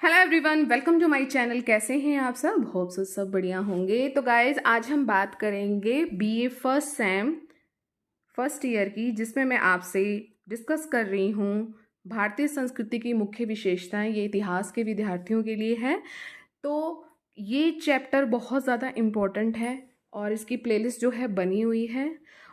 Hello everyone, welcome to my channel. कैसे हैं आप सब? होप सो सब बढ़िया होंगे। तो गाइज आज हम बात करेंगे BA first sem first year की, जिसमें मैं आपसे डिस्कस कर रही हूँ भारतीय संस्कृति की मुख्य विशेषताएं। ये इतिहास के विद्यार्थियों के लिए है। तो ये चैप्टर बहुत ज़्यादा इम्पोर्टेंट है और इसकी प्लेलिस्ट जो है बनी हुई है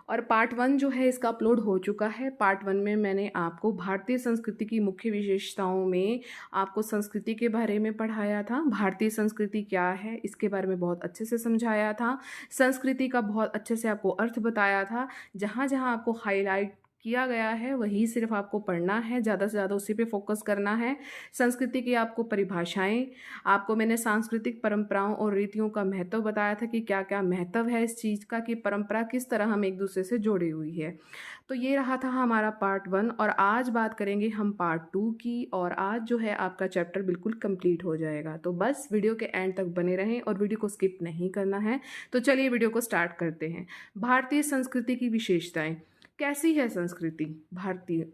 और पार्ट 1 जो है इसका अपलोड हो चुका है। पार्ट 1 में मैंने आपको भारतीय संस्कृति की मुख्य विशेषताओं में आपको संस्कृति के बारे में पढ़ाया था। भारतीय संस्कृति क्या है इसके बारे में बहुत अच्छे से समझाया था। संस्कृति का बहुत अच्छे से आपको अर्थ बताया था। जहाँ जहाँ आपको हाईलाइट किया गया है वही सिर्फ आपको पढ़ना है, ज़्यादा से ज़्यादा उसी पे फोकस करना है। संस्कृति की आपको परिभाषाएं, आपको मैंने सांस्कृतिक परंपराओं और रीतियों का महत्व बताया था कि क्या क्या महत्व है इस चीज़ का, कि परंपरा किस तरह हम एक दूसरे से जुड़ी हुई है। तो ये रहा था हमारा पार्ट 1 और आज बात करेंगे हम पार्ट 2 की। और आज जो है आपका चैप्टर बिल्कुल कंप्लीट हो जाएगा। तो बस वीडियो के एंड तक बने रहें और वीडियो को स्किप नहीं करना है। तो चलिए वीडियो को स्टार्ट करते हैं। भारतीय संस्कृति की विशेषताएं। कैसी है संस्कृति भारतीय?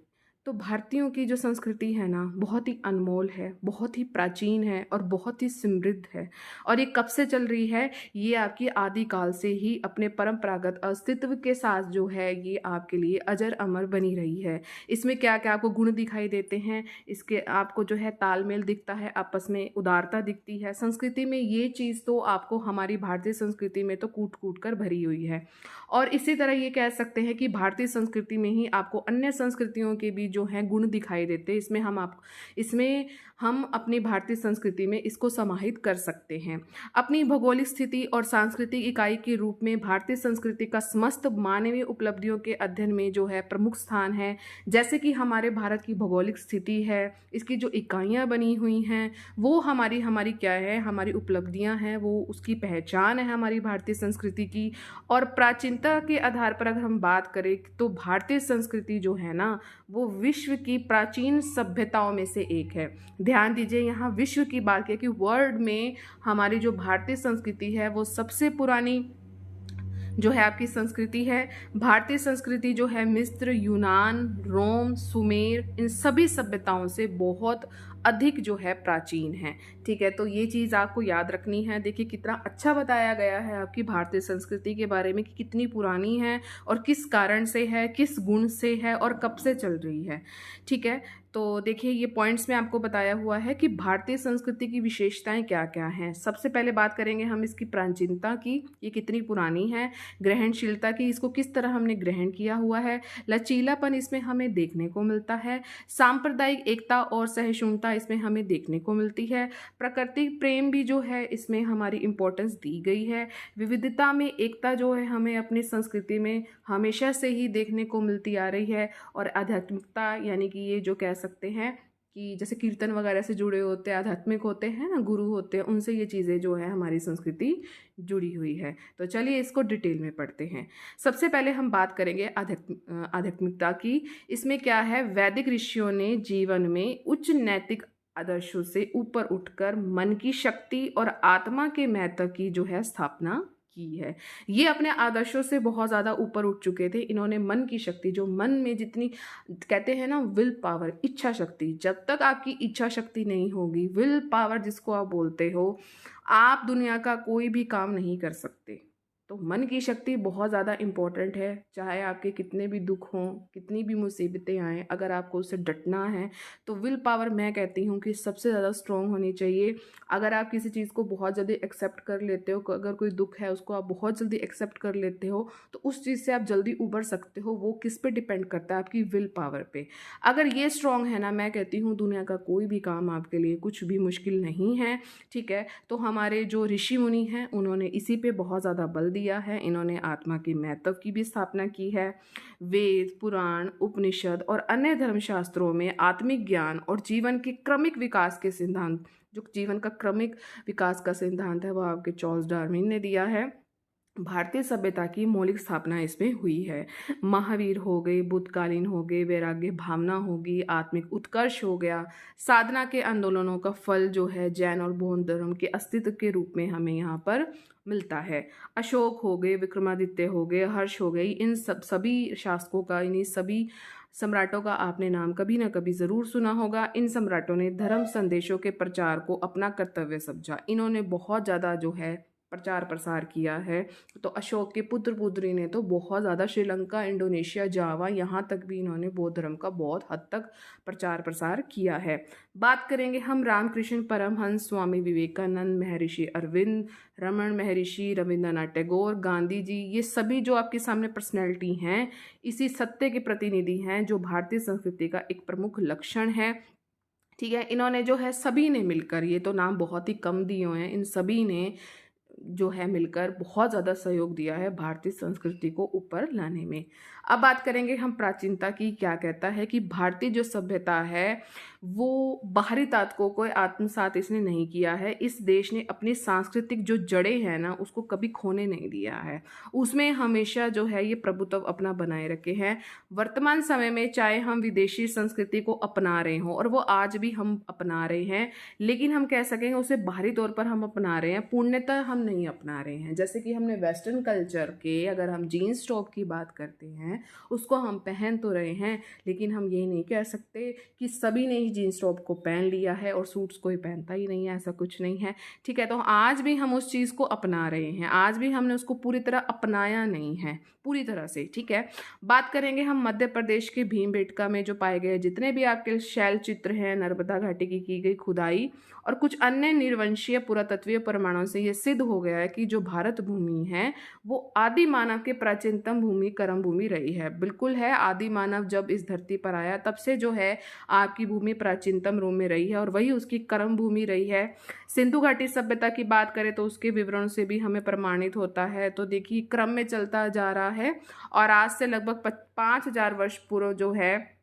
तो भारतीयों की जो संस्कृति है ना, बहुत ही अनमोल है, बहुत ही प्राचीन है और बहुत ही समृद्ध है। और ये कब से चल रही है? ये आपकी आदिकाल से ही अपने परंपरागत अस्तित्व के साथ जो है ये आपके लिए अजर अमर बनी रही है। इसमें क्या क्या आपको गुण दिखाई देते हैं, इसके आपको जो है तालमेल दिखता है, आपस में उदारता दिखती है। संस्कृति में ये चीज़ तो आपको हमारी भारतीय संस्कृति में तो कूट कूट कर भरी हुई है। और इसी तरह ये कह सकते हैं कि भारतीय संस्कृति में ही आपको अन्य संस्कृतियों के भी जो हैं गुण दिखाई देते हैं। इसमें हम अपनी भारतीय संस्कृति में इसको समाहित कर सकते हैं। अपनी भौगोलिक स्थिति और सांस्कृतिक इकाई के रूप में भारतीय संस्कृति का समस्त मानवीय उपलब्धियों के अध्ययन में जो है प्रमुख स्थान है। जैसे कि हमारे भारत की भौगोलिक स्थिति है, इसकी जो इकाइयाँ बनी हुई हैं वो हमारी क्या है, हमारी उपलब्धियाँ हैं, वो उसकी पहचान है हमारी भारतीय संस्कृति की। और प्राचीनता के आधार पर अगर हम बात करें तो भारतीय संस्कृति जो है ना, वो विश्व की प्राचीन सभ्यताओं में से एक है। ध्यान दीजिए, यहाँ विश्व की बात की कि वर्ल्ड में हमारी जो भारतीय संस्कृति है वो सबसे पुरानी जो है आपकी संस्कृति है। भारतीय संस्कृति जो है मिस्र, यूनान, रोम, सुमेर, इन सभी सभ्यताओं से बहुत अधिक जो है प्राचीन है। ठीक है, तो ये चीज़ आपको याद रखनी है। देखिए कितना अच्छा बताया गया है आपकी भारतीय संस्कृति के बारे में कि कितनी पुरानी है और किस कारण से है, किस गुण से है और कब से चल रही है। ठीक है, तो देखिए ये पॉइंट्स में आपको बताया हुआ है कि भारतीय संस्कृति की विशेषताएं क्या क्या हैं। सबसे पहले बात करेंगे हम इसकी प्राचीनता की, ये कितनी पुरानी है। ग्रहणशीलता की, इसको किस तरह हमने ग्रहण किया हुआ है। लचीलापन इसमें हमें देखने को मिलता है। सांप्रदायिक एकता और सहिष्णुता इसमें हमें देखने को मिलती है। प्रकृति प्रेम भी जो है इसमें हमारी इम्पोर्टेंस दी गई है। विविधता में एकता जो है हमें अपनी संस्कृति में हमेशा से ही देखने को मिलती आ रही है। और आध्यात्मिकता, यानी कि ये जो कह सकते हैं कि जैसे कीर्तन वगैरह से जुड़े होते हैं, आध्यात्मिक होते हैं ना, गुरु होते हैं, उनसे ये चीज़ें जो है हमारी संस्कृति जुड़ी हुई है। तो चलिए इसको डिटेल में पढ़ते हैं। सबसे पहले हम बात करेंगे आध्यात्मिकता की। इसमें क्या है, वैदिक ऋषियों ने जीवन में उच्च नैतिक आदर्शों से ऊपर उठकर मन की शक्ति और आत्मा के महत्व की जो है स्थापना की है। ये अपने आदर्शों से बहुत ज़्यादा ऊपर उठ चुके थे। इन्होंने मन की शक्ति, जो मन में जितनी कहते हैं ना विल पावर, इच्छा शक्ति, जब तक आपकी इच्छा शक्ति नहीं होगी, विल पावर जिसको आप बोलते हो, आप दुनिया का कोई भी काम नहीं कर सकते। तो मन की शक्ति बहुत ज़्यादा इम्पोर्टेंट है। चाहे आपके कितने भी दुख हों, कितनी भी मुसीबतें आएँ, अगर आपको उससे डटना है तो विल पावर मैं कहती हूँ कि सबसे ज़्यादा स्ट्रॉन्ग होनी चाहिए। अगर आप किसी चीज़ को बहुत जल्दी एक्सेप्ट कर लेते हो, अगर कोई दुख है उसको आप बहुत जल्दी एक्सेप्ट कर लेते हो, तो उस चीज़ से आप जल्दी उबर सकते हो। वो किस पे डिपेंड करता है? आपकी विल पावर पे। अगर ये स्ट्रॉन्ग है ना, मैं कहती हूँ दुनिया का कोई भी काम आपके लिए कुछ भी मुश्किल नहीं है। ठीक है, तो हमारे जो ऋषि मुनि हैं उन्होंने इसी पे बहुत ज़्यादा बल दिया है। इन्होंने आत्मा के महत्व की भी स्थापना की है। वेद, पुराण, उपनिषद और अन्य धर्मशास्त्रों में आत्मिक ज्ञान और जीवन के क्रमिक विकास के सिद्धांत, जो जीवन का क्रमिक विकास का सिद्धांत है, वह आपके चार्ल्स डार्विन ने दिया है। भारतीय सभ्यता की मौलिक स्थापना इसमें हुई है। महावीर हो गए, बुद्धकालीन हो गए, वैराग्य भावना होगी, आत्मिक उत्कर्ष हो गया, साधना के आंदोलनों का फल जो है जैन और बौद्ध धर्म के अस्तित्व के रूप में हमें यहाँ पर मिलता है। अशोक हो गए, विक्रमादित्य हो गए, हर्ष हो गई, इन सभी शासकों का, इन्हीं सभी सम्राटों का आपने नाम कभी ना कभी ज़रूर सुना होगा। इन सम्राटों ने धर्म संदेशों के प्रचार को अपना कर्तव्य समझा। इन्होंने बहुत ज़्यादा जो है प्रचार प्रसार किया है। तो अशोक के पुत्र पुत्री ने तो बहुत ज़्यादा श्रीलंका, इंडोनेशिया, जावा, यहाँ तक भी इन्होंने बौद्ध धर्म का बहुत हद तक प्रचार प्रसार किया है। बात करेंगे हम रामकृष्ण परमहंस, स्वामी विवेकानंद, महर्षि अरविंद, रमन महर्षि, रविंद्रनाथ टैगोर, गांधी जी, ये सभी जो आपके सामने पर्सनैलिटी हैं, इसी सत्य के प्रतिनिधि हैं जो भारतीय संस्कृति का एक प्रमुख लक्षण है। ठीक है, इन्होंने जो है सभी ने मिलकर, ये तो नाम बहुत ही कम दिए हुए हैं, इन सभी ने जो है मिलकर बहुत ज़्यादा सहयोग दिया है भारतीय संस्कृति को ऊपर लाने में। अब बात करेंगे हम प्राचीनता की। क्या कहता है कि भारतीय जो सभ्यता है वो बाहरी ताकतों को आत्मसात इसने नहीं किया है। इस देश ने अपनी सांस्कृतिक जो जड़ें हैं ना उसको कभी खोने नहीं दिया है, उसमें हमेशा जो है ये प्रभुत्व अपना बनाए रखे हैं। वर्तमान समय में चाहे हम विदेशी संस्कृति को अपना रहे हों, और वो आज भी हम अपना रहे हैं, लेकिन हम कह सकेंगे उसे बाहरी तौर पर हम अपना रहे हैं, पूर्णतः हम नहीं अपना रहे हैं। जैसे कि हमने वेस्टर्न कल्चर के, अगर हम जीन्स टॉप की बात करते हैं, उसको हम पहन तो रहे हैं, लेकिन हम ये नहीं कह सकते कि सभी ने ही जीन्स टॉप को पहन लिया है और सूट्स कोई पहनता ही नहीं है, ऐसा कुछ नहीं है। ठीक है, तो आज भी हम उस चीज़ को अपना रहे हैं, आज भी हमने उसको पूरी तरह अपनाया नहीं है पूरी तरह से। ठीक है, बात करेंगे हम मध्य प्रदेश के भीमबेटका में जो पाए गए जितने भी आपके शैल चित्र हैं, नर्मदा घाटी की गई खुदाई और कुछ अन्य निर्वंशीय पुरातत्वीय प्रमाणों से ये सिद्ध हो गया है कि जो भारत भूमि है वो आदि मानव के प्राचीनतम भूमि, कर्म भूमि रही है। बिल्कुल है, आदि मानव जब इस धरती पर आया तब से जो है आपकी भूमि प्राचीनतम रूप में रही है और वही उसकी कर्म भूमि रही है। सिंधु घाटी सभ्यता की बात करें तो उसके विवरण से भी हमें प्रमाणित होता है। तो देखिए क्रम में चलता जा रहा है और आज से लगभग 5000 वर्ष पूर्व जो है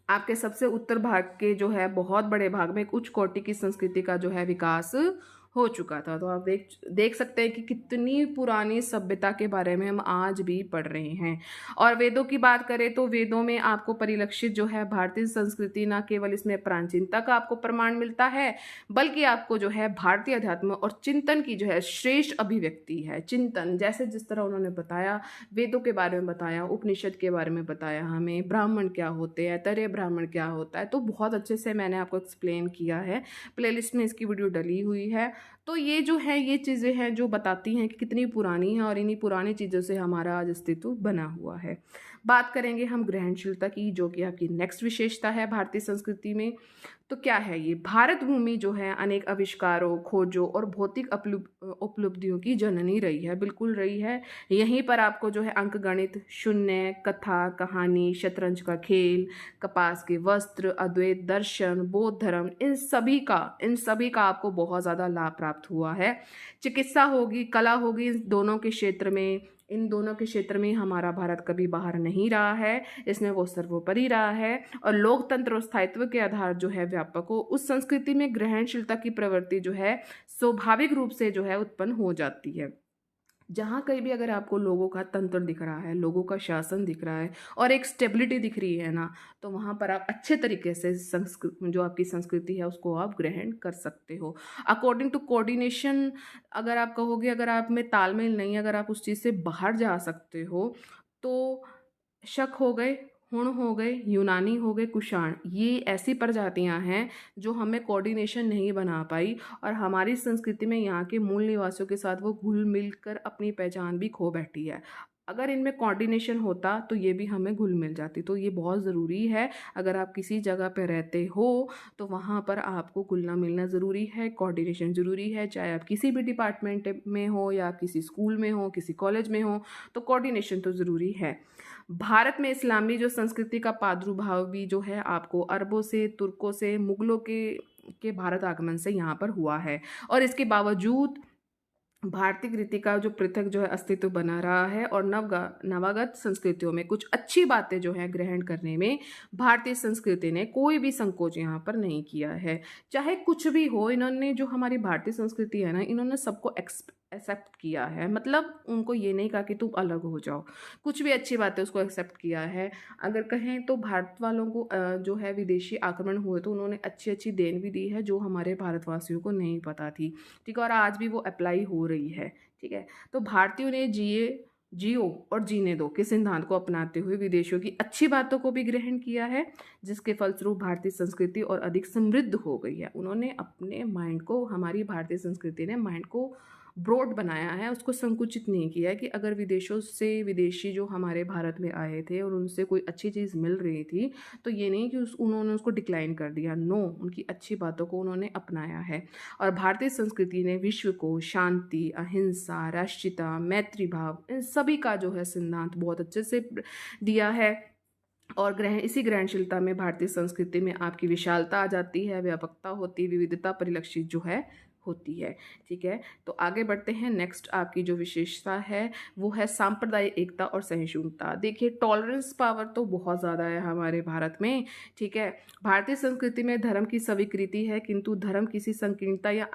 आपके सबसे उत्तर भाग के जो है बहुत बड़े भाग में एक उच्च कोटि की संस्कृति का जो है विकास हो चुका था। तो आप देख सकते हैं कि कितनी पुरानी सभ्यता के बारे में हम आज भी पढ़ रहे हैं। और वेदों की बात करें तो वेदों में आपको परिलक्षित जो है भारतीय संस्कृति, ना केवल इसमें प्राचीनता का आपको प्रमाण मिलता है, बल्कि आपको जो है भारतीय अध्यात्म और चिंतन की जो है श्रेष्ठ अभिव्यक्ति है। चिंतन जैसे जिस तरह उन्होंने बताया, वेदों के बारे में बताया, उपनिषद के बारे में बताया, हमें ब्राह्मण क्या होते हैं, तरे ब्राह्मण क्या होता है, तो बहुत अच्छे से मैंने आपको एक्सप्लेन किया है। प्लेलिस्ट में इसकी वीडियो डली हुई है। तो ये जो है ये चीज़ें हैं जो बताती हैं कि कितनी पुरानी है और इन्हीं पुरानी चीज़ों से हमारा आज अस्तित्व बना हुआ है। बात करेंगे हम ग्रहणशीलता की, जो कि आपकी नेक्स्ट विशेषता है भारतीय संस्कृति में। तो क्या है ये? भारत भूमि जो है अनेक आविष्कारों, खोजों और भौतिक उपलब्धियों की जननी रही है, बिल्कुल रही है। यहीं पर आपको जो है अंकगणित, शून्य, कथा, कहानी, शतरंज का खेल, कपास के वस्त्र, अद्वैत दर्शन, बौद्ध धर्म, इन सभी का आपको बहुत ज़्यादा लाभ प्राप्त हुआ है। चिकित्सा होगी, कला होगी, इन दोनों के क्षेत्र में हमारा भारत कभी बाहर नहीं रहा है, इसमें वो सर्वोपरि रहा है। और लोकतंत्र और स्थायित्व के आधार जो है व्यापक हो, उस संस्कृति में ग्रहणशीलता की प्रवृत्ति जो है स्वाभाविक रूप से जो है उत्पन्न हो जाती है। जहाँ कहीं भी अगर आपको लोगों का तंत्र दिख रहा है, लोगों का शासन दिख रहा है और एक स्टेबिलिटी दिख रही है ना, तो वहाँ पर आप अच्छे तरीके से जो आपकी संस्कृति है उसको आप ग्रहण कर सकते हो। अकॉर्डिंग टू कोऑर्डिनेशन, अगर आप कहोगे अगर आप में तालमेल नहीं, अगर आप उस चीज़ से बाहर जा सकते हो, तो शक हो गए, हुण हो गए, यूनानी हो गए, कुषाण, ये ऐसी प्रजातियां हैं जो हमें कोऑर्डिनेशन नहीं बना पाई और हमारी संस्कृति में यहाँ के मूल निवासियों के साथ वो घुल मिल कर अपनी पहचान भी खो बैठी है। अगर इनमें कोऑर्डिनेशन होता तो ये भी हमें घुल मिल जाती। तो ये बहुत ज़रूरी है, अगर आप किसी जगह पर रहते हो तो वहाँ पर आपको घुलना मिलना ज़रूरी है, कोऑर्डिनेशन ज़रूरी है। चाहे आप किसी भी डिपार्टमेंट में हो या किसी स्कूल में हो, किसी कॉलेज में हो, तो कोऑर्डिनेशन तो ज़रूरी है। भारत में इस्लामी जो संस्कृति का प्रादुर्भाव भी जो है आपको अरबों से, तुर्कों से, मुगलों के भारत आगमन से यहाँ पर हुआ है। और इसके बावजूद भारतीय कृति का जो पृथक जो है अस्तित्व बना रहा है और नवागत संस्कृतियों में कुछ अच्छी बातें जो है ग्रहण करने में भारतीय संस्कृति ने कोई भी संकोच यहाँ पर नहीं किया है। चाहे कुछ भी हो, इन्होंने जो हमारी भारतीय संस्कृति है ना, इन्होंने सबको एक्सेप्ट किया है। मतलब उनको ये नहीं कहा कि तुम अलग हो जाओ, कुछ भी अच्छी बात है उसको एक्सेप्ट किया है। अगर कहें तो भारत वालों को जो है विदेशी आक्रमण हुए तो उन्होंने अच्छी अच्छी देन भी दी है जो हमारे भारतवासियों को नहीं पता थी। ठीक है, और आज भी वो अप्लाई हो रही है। ठीक है, तो भारतीयों ने जिए जियो और जीने दो के सिद्धांत को अपनाते हुए विदेशियों की अच्छी बातों को भी ग्रहण किया है, जिसके फलस्वरूप भारतीय संस्कृति और अधिक समृद्ध हो गई है। उन्होंने अपने माइंड को, हमारी भारतीय संस्कृति ने माइंड को ब्रॉड बनाया है, उसको संकुचित नहीं किया है कि अगर विदेशों से विदेशी जो हमारे भारत में आए थे और उनसे कोई अच्छी चीज़ मिल रही थी तो ये नहीं कि उन्होंने उसको डिक्लाइन कर दिया। नो, उनकी अच्छी बातों को उन्होंने अपनाया है। और भारतीय संस्कृति ने विश्व को शांति, अहिंसा, राष्ट्रीयता, मैत्री भाव, इन सभी का जो है सिद्धांत बहुत अच्छे से दिया है। और इसी ग्रहणशीलता में भारतीय संस्कृति में आपकी विशालता आ जाती है, व्यापकता होती है, विविधता परिलक्षित जो है होती है। ठीक है, तो आगे बढ़ते हैं। नेक्स्ट आपकी जो विशेषता है वो है सांप्रदायिक एकता और सहिष्णुता। देखिए, टॉलरेंस पावर तो बहुत ज़्यादा है हमारे भारत में। ठीक है, भारतीय संस्कृति में धर्म की स्वीकृति है, किंतु धर्म किसी संकीर्णता या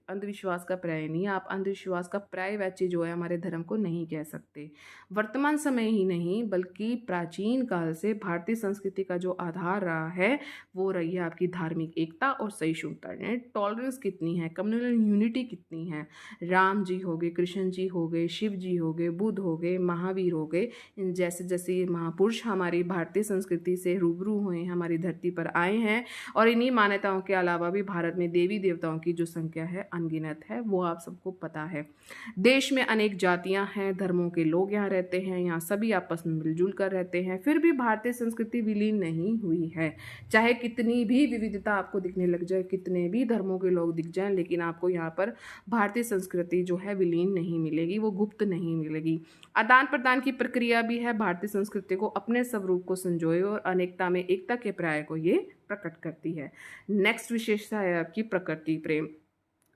अंधविश्वास का पर्याय नहीं है। आप अंधविश्वास का पर्यायवाची जो है हमारे धर्म को नहीं कह सकते। वर्तमान समय ही नहीं बल्कि प्राचीन काल से भारतीय संस्कृति का जो आधार रहा है वो रही है आपकी धार्मिक एकता और सहिष्णुता। टॉलरेंस कितनी है, कम्युनल यूनिटी कितनी है। राम जी हो गए, कृष्ण जी हो गए, शिव जी हो गए, बुद्ध हो गए, महावीर हो गए, इन जैसे जैसे महापुरुष हमारी भारतीय संस्कृति से रूबरू हुए, हमारी धरती पर आए हैं। और इन्हीं मान्यताओं के अलावा भी भारत में देवी देवताओं की जो संख्या है अनगिनत है, वो आप सबको पता है। देश में अनेक जातियां हैं, धर्मों के लोग यहाँ रहते हैं, यहाँ सभी आपस में मिलजुल कर रहते हैं, फिर भी भारतीय संस्कृति विलीन नहीं हुई है। चाहे कितनी भी विविधता आपको दिखने लग जाए, कितने भी धर्मों के लोग दिख जाएं, लेकिन आपको यहाँ पर भारतीय संस्कृति जो है विलीन नहीं मिलेगी, वो गुप्त नहीं मिलेगी। आदान प्रदान की प्रक्रिया भी है, भारतीय संस्कृति को अपने स्वरूप को संजोए और अनेकता में एकता के पर्याय को ये प्रकट करती है। नेक्स्ट विशेषता है आपकी प्रकृति प्रेम।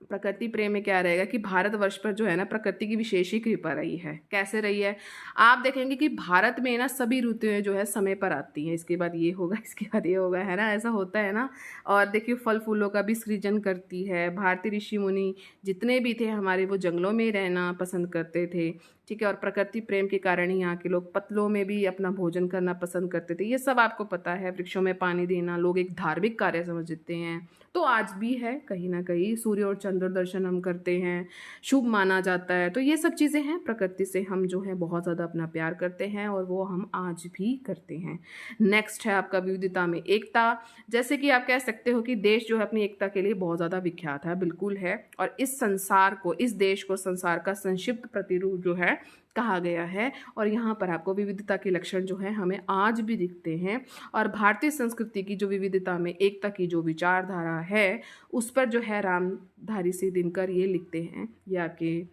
प्रकृति प्रेम में क्या रहेगा कि भारतवर्ष पर जो है ना प्रकृति की विशेष ही कृपा रही है। कैसे रही है, आप देखेंगे कि भारत में ना सभी ऋतुएं जो है समय पर आती हैं। इसके बाद ये होगा, इसके बाद ये होगा, है ना, ऐसा होता है ना। और देखिए, फल फूलों का भी सृजन करती है। भारतीय ऋषि मुनि जितने भी थे हमारे, वो जंगलों में रहना पसंद करते थे। ठीक है, और प्रकृति प्रेम के कारण ही यहाँ के लोग पतलों में भी अपना भोजन करना पसंद करते थे। ये सब आपको पता है। वृक्षों में पानी देना लोग एक धार्मिक कार्य समझते हैं, तो आज भी है कहीं ना कहीं। सूर्य और चंद्र दर्शन हम करते हैं, शुभ माना जाता है। तो ये सब चीज़ें हैं, प्रकृति से हम जो है बहुत ज़्यादा अपना प्यार करते हैं और वो हम आज भी करते हैं। नेक्स्ट है आपका विविधता में एकता। जैसे कि आप कह सकते हो कि देश जो है अपनी एकता के लिए बहुत ज़्यादा विख्यात है, बिल्कुल है। और इस संसार को, इस देश को संसार का संक्षिप्त प्रतिरूप जो है कहा गया है। और यहाँ पर आपको विविधता के लक्षण जो है हमें आज भी दिखते हैं। और भारतीय संस्कृति की जो विविधता में एकता की जो विचारधारा है उस पर जो है रामधारी सिंह दिनकर ये लिखते हैं, या कि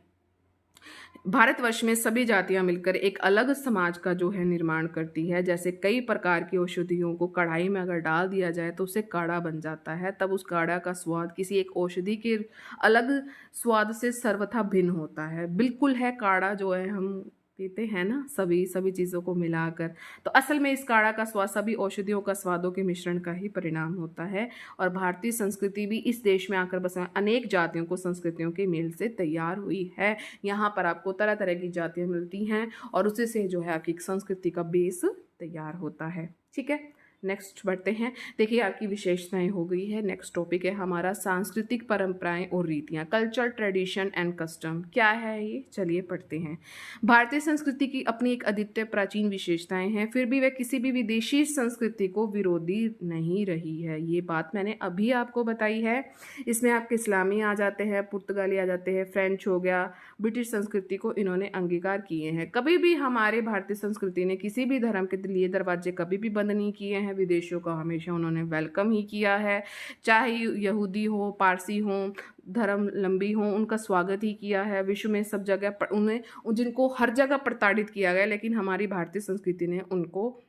भारतवर्ष में सभी जातियां मिलकर एक अलग समाज का जो है निर्माण करती है। जैसे कई प्रकार की औषधियों को कढ़ाई में अगर डाल दिया जाए तो उससे काढ़ा बन जाता है, तब उस काढ़ा का स्वाद किसी एक औषधि के अलग स्वाद से सर्वथा भिन्न होता है। बिल्कुल है, काढ़ा जो है हम पीते हैं ना सभी चीज़ों को मिलाकर, तो असल में इस काढ़ा का स्वाद सभी औषधियों का स्वादों के मिश्रण का ही परिणाम होता है। और भारतीय संस्कृति भी इस देश में आकर बस अनेक जातियों को संस्कृतियों के मेल से तैयार हुई है। यहाँ पर आपको तरह तरह की जातियाँ मिलती हैं और उसी से जो है आपकी संस्कृति का बेस तैयार होता है। ठीक है, नेक्स्ट बढ़ते हैं। देखिए, आपकी विशेषताएं हो गई है। नेक्स्ट टॉपिक है हमारा सांस्कृतिक परंपराएं और रीतियां, कल्चर, ट्रेडिशन एंड कस्टम। क्या है ये, चलिए पढ़ते हैं। भारतीय संस्कृति की अपनी एक अद्वितीय प्राचीन विशेषताएं हैं, फिर भी वह किसी भी विदेशी संस्कृति को विरोधी नहीं रही है। ये बात मैंने अभी आपको बताई है। इसमें आपके इस्लामी आ जाते हैं, पुर्तगाली आ जाते हैं, फ्रेंच हो गया, ब्रिटिश संस्कृति को इन्होंने अंगीकार किए हैं। कभी भी हमारे भारतीय संस्कृति ने किसी भी धर्म के लिए दरवाजे कभी भी बंद नहीं किए हैं। विदेशियों का हमेशा उन्होंने वेलकम ही किया है, चाहे यहूदी हो, पारसी हो, धर्मावलंबी हो, उनका स्वागत ही किया है। विश्व में सब जगह उन्हें, जिनको हर जगह प्रताड़ित किया गया, लेकिन हमारी भारतीय संस्कृति ने उनको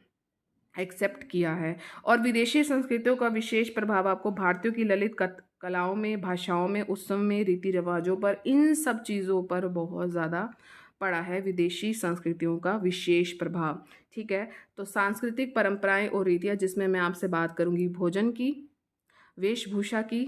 एक्सेप्ट किया है। और विदेशी संस्कृतियों का विशेष प्रभाव आपको भारतीयों की ललित कलाओं में, भाषाओं में, उत्सव में, रीति रिवाजों पर, इन सब चीज़ों पर बहुत ज़्यादा पड़ा है। विदेशी संस्कृतियों का विशेष प्रभाव। ठीक है, तो सांस्कृतिक परंपराएं और रीतियाँ, जिसमें मैं आपसे बात करूंगी भोजन की, वेशभूषा की,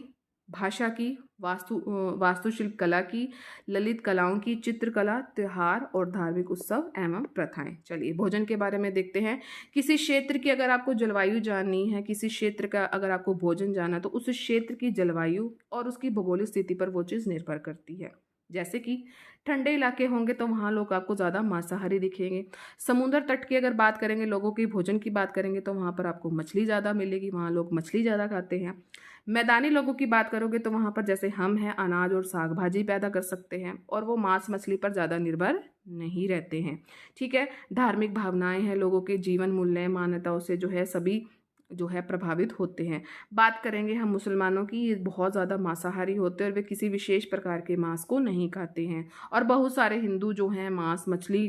भाषा की, वास्तुशिल्प कला की, ललित कलाओं की, चित्रकला, त्योहार और धार्मिक उत्सव एवं प्रथाएं। चलिए भोजन के बारे में देखते हैं। किसी क्षेत्र की अगर आपको जलवायु जाननी है, किसी क्षेत्र का अगर आपको भोजन जानना है, तो उस क्षेत्र की जलवायु और उसकी भौगोलिक स्थिति पर वो चीज़ निर्भर करती है। जैसे कि ठंडे इलाके होंगे तो वहाँ लोग आपको ज़्यादा मांसाहारी दिखेंगे। समुद्र तट की अगर बात करेंगे, लोगों की भोजन की बात करेंगे, तो वहाँ पर आपको मछली ज़्यादा मिलेगी, वहाँ लोग मछली ज़्यादा खाते हैं। मैदानी लोगों की बात करोगे तो वहाँ पर जैसे हम हैं, अनाज और साग भाजी पैदा कर सकते हैं और वो मांस मछली पर ज़्यादा निर्भर नहीं रहते हैं। ठीक है। धार्मिक भावनाएं हैं, लोगों के जीवन मूल्य मान्यताओं से जो है सभी जो है प्रभावित होते हैं। बात करेंगे हम मुसलमानों की, ये बहुत ज़्यादा मांसाहारी होते हैं और वे किसी विशेष प्रकार के मांस को नहीं खाते हैं। और बहुत सारे हिंदू जो हैं मांस मछली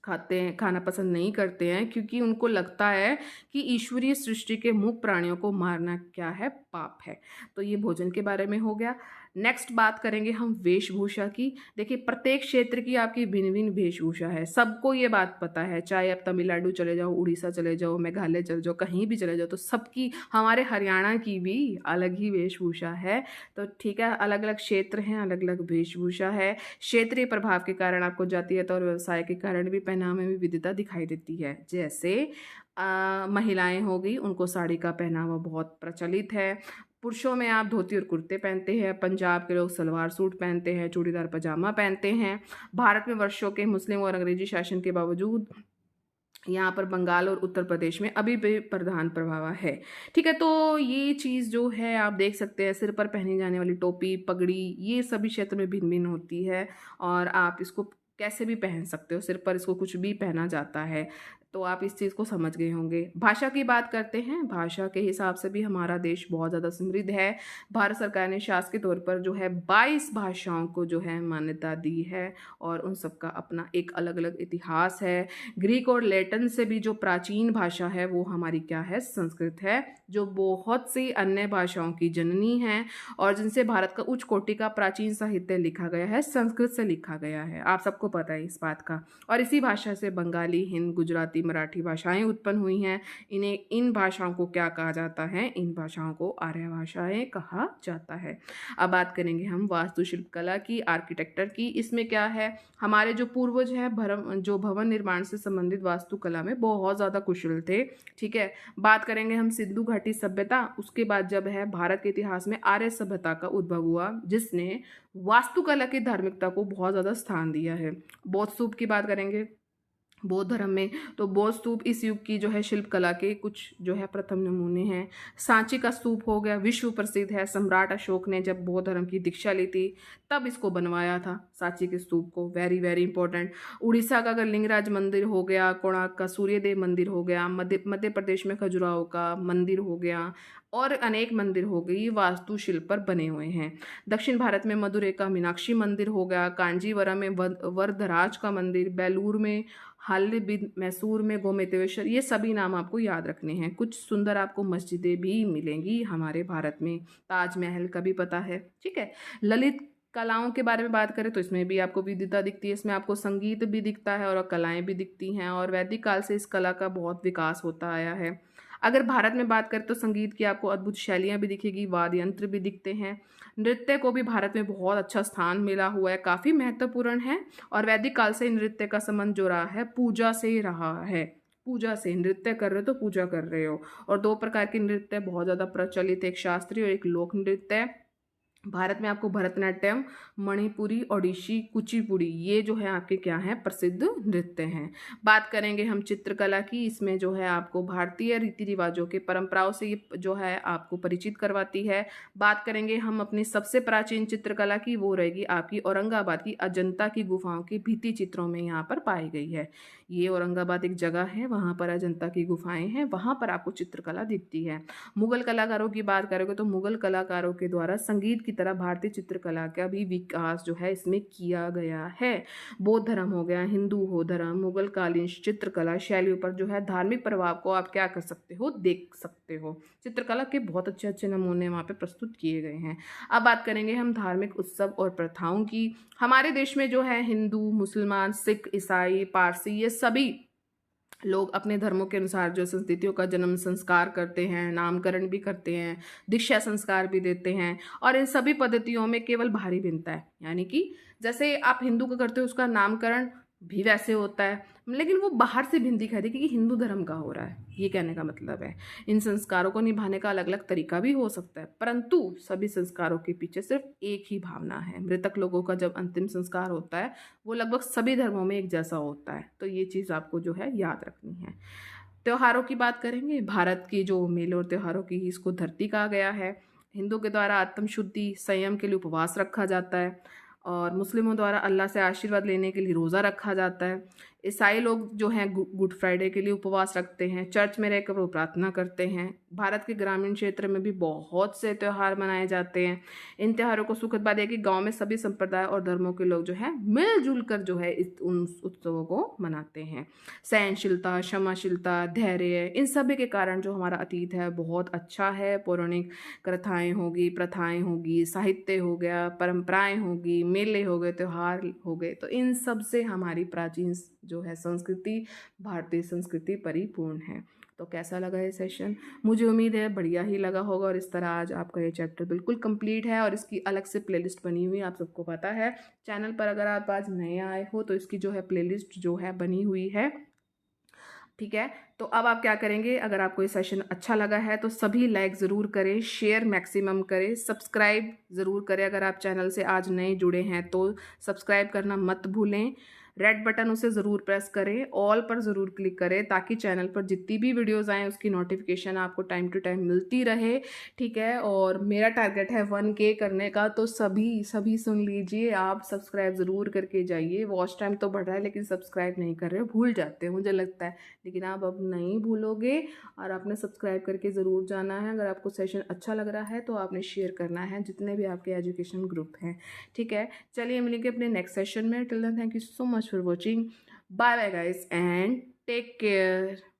खाते हैं, खाना पसंद नहीं करते हैं, क्योंकि उनको लगता है कि ईश्वरीय सृष्टि के मूक प्राणियों को मारना क्या है, पाप है। तो ये भोजन के बारे में हो गया। नेक्स्ट बात करेंगे हम वेशभूषा की। देखिए, प्रत्येक क्षेत्र की आपकी भिन्न भिन्न वेशभूषा है, सबको ये बात पता है। चाहे आप तमिलनाडु चले जाओ, उड़ीसा चले जाओ, मेघालय चले जाओ, कहीं भी चले जाओ, तो सबकी, हमारे हरियाणा की भी अलग ही वेशभूषा है। तो ठीक है, अलग अलग क्षेत्र हैं, अलग अलग वेशभूषा है। क्षेत्रीय प्रभाव के कारण आपको जातीयता और व्यवसाय के कारण भी पहनावे में विविधता दिखाई देती है। जैसे महिलाएं हो गई, उनको साड़ी का पहनावा बहुत प्रचलित है। पुरुषों में आप धोती और कुर्ते पहनते हैं, पंजाब के लोग सलवार सूट पहनते हैं, चूड़ीदार पजामा पहनते हैं। भारत में वर्षों के मुस्लिम और अंग्रेजी शासन के बावजूद यहाँ पर बंगाल और उत्तर प्रदेश में अभी भी प्रधान प्रभाव है। ठीक है, तो ये चीज़ जो है आप देख सकते हैं, सिर पर पहनी जाने वाली टोपी, पगड़ी, ये सभी क्षेत्र में भिन्न भिन्न होती है और आप इसको कैसे भी पहन सकते हो, सिर पर इसको कुछ भी पहना जाता है। तो आप इस चीज़ को समझ गए होंगे। भाषा की बात करते हैं, भाषा के हिसाब से भी हमारा देश बहुत ज़्यादा समृद्ध है। भारत सरकार ने शासकीय तौर पर जो है 22 भाषाओं को जो है मान्यता दी है और उन सबका अपना एक अलग अलग इतिहास है। ग्रीक और लैटिन से भी जो प्राचीन भाषा है वो हमारी क्या है, संस्कृत है, जो बहुत सी अन्य भाषाओं की जननी है और जिनसे भारत का उच्च कोटि का प्राचीन साहित्य लिखा गया है, संस्कृत से लिखा गया है। आप सबको पता है इस बात का। और इसी भाषा से बंगाली, हिंद, गुजराती, मराठी भाषाएं उत्पन्न हुई हैं। इन भाषाओं को क्या कहा जाता है, इन भाषाओं को आर्य भाषाएं कहा जाता है। अब बात करेंगे हम वास्तुशिल्प कला की, आर्किटेक्चर की। इसमें क्या है, हमारे जो पूर्वज हैं जो भवन निर्माण से संबंधित वास्तुकला में बहुत ज़्यादा कुशल थे। ठीक है। बात करेंगे हम सिंधु घाटी सभ्यता, उसके बाद जब है भारत के इतिहास में आर्य सभ्यता का उद्भव हुआ, जिसने वास्तुकला की धार्मिकता को बहुत ज़्यादा स्थान दिया है। बौद्ध स्तूप की बात करेंगे, बौद्ध धर्म में तो बौद्ध स्तूप इस युग की जो है शिल्प कला के कुछ जो है प्रथम नमूने हैं। सांची का स्तूप हो गया, विश्व प्रसिद्ध है। सम्राट अशोक ने जब बौद्ध धर्म की दीक्षा ली थी तब इसको बनवाया था, सांची के स्तूप को। Very very important. उड़ीसा का अगर लिंगराज मंदिर हो गया, कोणार्क का सूर्यदेव मंदिर हो गया, मध्य प्रदेश में खजुराहो का मंदिर हो गया और अनेक मंदिर हो गई, वास्तुशिल्प पर बने हुए हैं। दक्षिण भारत में मदुरै का मीनाक्षी मंदिर हो गया, कांजीवरम में वरदराज का मंदिर, बेलूर में हल्दीबिद, मैसूर में गोमतेश्वर, ये सभी नाम आपको याद रखने हैं। कुछ सुंदर आपको मस्जिदें भी मिलेंगी हमारे भारत में, ताजमहल का भी पता है। ठीक है। ललित कलाओं के बारे में बात करें तो इसमें भी आपको विविधता दिखती है। इसमें आपको संगीत भी दिखता है और कलाएं भी दिखती हैं और वैदिक काल से इस कला का बहुत विकास होता आया है। अगर भारत में बात करें तो संगीत की आपको अद्भुत शैलियाँ भी दिखेगी, वाद्य यंत्र भी दिखते हैं। नृत्य को भी भारत में बहुत अच्छा स्थान मिला हुआ है, काफ़ी महत्वपूर्ण है। और वैदिक काल से नृत्य का संबंध जो रहा है पूजा से रहा है। पूजा से, नृत्य कर रहे हो तो पूजा कर रहे हो। और दो प्रकार के नृत्य बहुत ज़्यादा प्रचलित, एक शास्त्रीय और एक लोक नृत्य। भारत में आपको भरतनाट्यम, मणिपुरी, ओडिशी, कुचिपुड़ी, ये जो है आपके क्या हैं, प्रसिद्ध नृत्य हैं। बात करेंगे हम चित्रकला की। इसमें जो है आपको भारतीय रीति रिवाजों के परंपराओं से ये जो है आपको परिचित करवाती है। बात करेंगे हम अपनी सबसे प्राचीन चित्रकला की, वो रहेगी आपकी औरंगाबाद की अजंता की गुफाओं की भित्ति चित्रों में यहाँ पर पाई गई है। ये औरंगाबाद एक जगह है, वहाँ पर अजंता की गुफाएं हैं, वहाँ पर आपको चित्रकला दिखती है। मुगल कलाकारों की बात करोगे तो मुगल कलाकारों के द्वारा संगीत की तरह भारतीय चित्रकला का भी विकास जो है इसमें किया गया है। बौद्ध धर्म हो गया, हिंदू हो धर्म, मुगल कालीन चित्रकला शैलियों पर जो है धार्मिक प्रभाव को आप क्या कर सकते हो, देख सकते हो। चित्रकला के बहुत अच्छे अच्छे नमूने वहाँ पे प्रस्तुत किए गए हैं। अब बात करेंगे हम धार्मिक उत्सव और प्रथाओं की। हमारे देश में जो है हिंदू, मुसलमान, सिख, ईसाई, पारसी, ये सभी लोग अपने धर्मों के अनुसार जो संस्कृतियों का जन्म संस्कार करते हैं, नामकरण भी करते हैं, दीक्षा संस्कार भी देते हैं। और इन सभी पद्धतियों में केवल बाहरी भिन्नता है, यानी कि जैसे आप हिंदू का करते हो उसका नामकरण भी वैसे होता है, लेकिन वो बाहर से भिन्न दिखाई दे क्योंकि हिंदू धर्म का हो रहा है, ये कहने का मतलब है। इन संस्कारों को निभाने का अलग अलग तरीका भी हो सकता है, परंतु सभी संस्कारों के पीछे सिर्फ एक ही भावना है। मृतक लोगों का जब अंतिम संस्कार होता है वो लगभग सभी धर्मों में एक जैसा होता है, तो ये चीज़ आपको जो है याद रखनी है। त्योहारों की बात करेंगे। भारत की जो मेले और त्योहारों की इसको धरती कहा गया है। हिंदू के द्वारा आत्मशुद्धि संयम के लिए उपवास रखा जाता है, और मुस्लिमों द्वारा अल्लाह से आशीर्वाद लेने के लिए रोज़ा रखा जाता है। ईसाई लोग जो हैं गुड फ्राइडे के लिए उपवास रखते हैं, चर्च में रहकर वो प्रार्थना करते हैं। भारत के ग्रामीण क्षेत्र में भी बहुत से त्यौहार मनाए जाते हैं। इन त्योहारों को सुखद बात है कि गांव में सभी संप्रदाय और धर्मों के लोग जो है मिलजुल कर जो है उन उत्सवों को मनाते हैं। सहनशीलता, क्षमाशीलता, धैर्य, इन सभी के कारण जो हमारा अतीत है बहुत अच्छा है। पौराणिक कथाएं होगी, प्रथाएं होगी, साहित्य हो गया, परंपराएं होगी, मेले हो गए, त्योहार हो गए, तो इन सब से हमारी प्राचीन जो है संस्कृति, भारतीय संस्कृति परिपूर्ण है। तो कैसा लगा ये सेशन? मुझे उम्मीद है बढ़िया ही लगा होगा। और इस तरह आज आपका ये चैप्टर बिल्कुल कंप्लीट है, और इसकी अलग से प्लेलिस्ट बनी हुई है, आप सबको पता है। चैनल पर अगर आप आज नए आए हो तो इसकी जो है प्लेलिस्ट जो है बनी हुई है, ठीक है। तो अब आप क्या करेंगे, अगर आपको ये सेशन अच्छा लगा है तो सभी लाइक ज़रूर करें, शेयर मैक्सिमम करें, सब्सक्राइब ज़रूर करें। अगर आप चैनल से आज नए जुड़े हैं तो सब्सक्राइब करना मत भूलें। रेड बटन उसे ज़रूर प्रेस करें, ऑल पर ज़रूर क्लिक करें, ताकि चैनल पर जितनी भी वीडियोस आएँ उसकी नोटिफिकेशन आपको टाइम टू टाइम मिलती रहे, ठीक है। और मेरा टारगेट है 1K करने का, तो सभी सुन लीजिए, आप सब्सक्राइब ज़रूर करके जाइए। वॉच टाइम तो बढ़ रहा है लेकिन सब्सक्राइब नहीं कर रहे, भूल जाते हैं मुझे लगता है, लेकिन आप अब नहीं भूलोगे और आपने सब्सक्राइब करके ज़रूर जाना है। अगर आपको सेशन अच्छा लग रहा है तो आपने शेयर करना है जितने भी आपके एजुकेशन ग्रुप हैं, ठीक है। चलिए मिलेंगे अपने नेक्स्ट सेशन में। Till then thank you so much for watching. Bye bye guys and take care.